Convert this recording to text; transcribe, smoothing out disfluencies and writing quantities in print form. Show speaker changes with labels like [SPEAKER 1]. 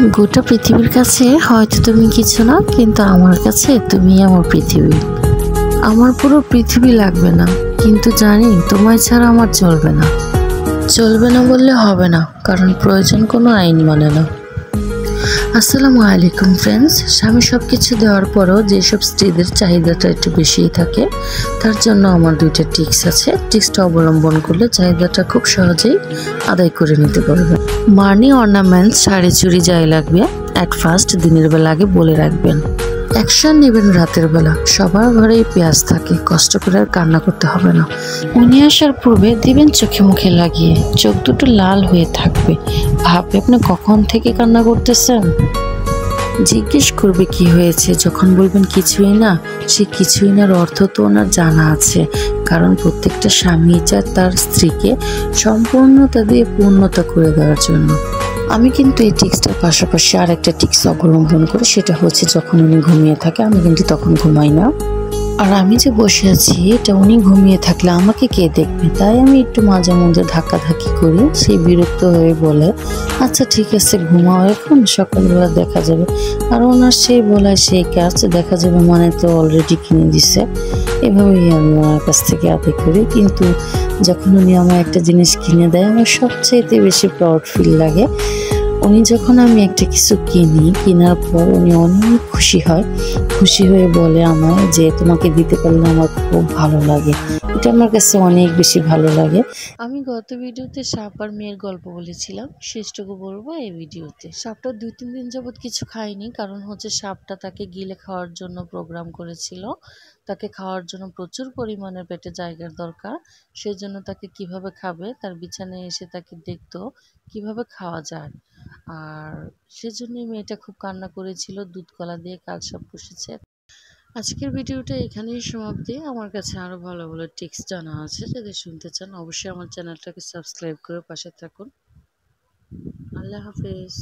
[SPEAKER 1] গোটা পৃথিবীর কাছে হয়তো তুমি কিছু না, কিন্তু আমার কাছে তুমি আমার পৃথিবী। আমার পুরো পৃথিবী লাগবে না, কিন্তু জানি তোমায় ছাড়া আমার চলবে না। চলবে না বললে হবে না, কারণ প্রয়োজন কোনো আইন মানে না। আসসালামু আলাইকুম ফ্রেন্ডস। স্বামী সব কিছু দেওয়ার পরও যেসব স্ত্রীদের চাহিদাটা একটু বেশিই থাকে, তার জন্য আমার দুইটা টিপস আছে। টিপসটা অবলম্বন করলে চাহিদাটা খুব সহজেই আদায় করে নিতে পারবেন। মানি অর্নামেন্টস, শাড়ি চুড়ি যাই লাগবে, অ্যাট ফার্স্ট দিনের বেলা আগে বলে রাখবেন। অ্যাকশন নেবেন রাতের বেলা। সবার ঘরেই পেঁয়াজ থাকে, কষ্ট করে আর কান্না করতে হবে না। উনি আসার পূর্বে দিবেন চোখে মুখে লাগিয়ে, চোখ দুটো লাল হয়ে থাকবে। ভাববে আপনি কখন থেকে কান্না করতেছেন। জিজ্ঞেস করবে কি হয়েছে, যখন বলবেন কিছুই না, সে কিছুই নার অর্থ তো ওনার জানা আছে। কারণ প্রত্যেকটা স্বামী চায় তার স্ত্রীকে সম্পূর্ণতা দিয়ে পূর্ণতা করে দেওয়ার জন্য। আমি কিন্তু এই টিক্সটার পাশাপাশি আর একটা টিক্স অবলম্বন করি, সেটা হচ্ছে যখন উনি ঘুমিয়ে থাকে আমি কিন্তু তখন ঘুমাই না। আর আমি যে বসে আছি, এটা উনি ঘুমিয়ে থাকলে আমাকে কে দেখবে, তাই আমি একটু মাঝে মধ্যে ধাক্কাধাক্কি করি। সেই বিরক্ত হয়ে বলে, আচ্ছা ঠিক আছে ঘুমাও, এখন সকালবেলা দেখা যাবে। আর ওনার সেই বলায় সেই কাজ, দেখা যাবে মানে তো অলরেডি কিনে দিছে। এভাবেই আমি ওনার কাছ থেকে আদায় করি। কিন্তু যখন উনি আমার একটা জিনিস কিনে দেয়, আমার সবচেয়ে বেশি প্রাউড ফিল লাগে। উনি যখন আমি একটা কিছু কিনি, কেনার পর উনি অনেক খুশি হয়। খুশি হয়ে বলে আমায় যে তোমাকে দিতে পারলে আমার খুব ভালো লাগে। এটা আমার কাছে অনেক বেশি ভালো লাগে। আমি গত ভিডিওতে সাপ আর মেয়ের গল্প বলেছিলাম, শেষটুকু বলবো এই ভিডিওতে। সাপটা 2-3 দিন যাবৎ কিছু খায়নি, কারণ হচ্ছে সাপটা তাকে গিলে খাওয়ার জন্য প্রোগ্রাম করেছিল। তাকে খাওয়ার জন্য প্রচুর পরিমাণের পেটে জায়গার দরকার। সেই জন্য তাকে কিভাবে খাবে, তার বিছানায় এসে তাকে দেখতো কিভাবে খাওয়া যায়। আর সেজন্যই মেয়েটা খুব কান্না করেছিল, দুধ কলা দিয়ে কালসাপ পুষেছে। আজকের ভিডিওটা এখানেই সমাপ্তি। আমার কাছে আরো ভালো ভালো টিপস জানা আছে, যদি শুনতে চান অবশ্যই আমার চ্যানেলটাকে সাবস্ক্রাইব করে পাশে থাকুন। আল্লাহ হাফেজ।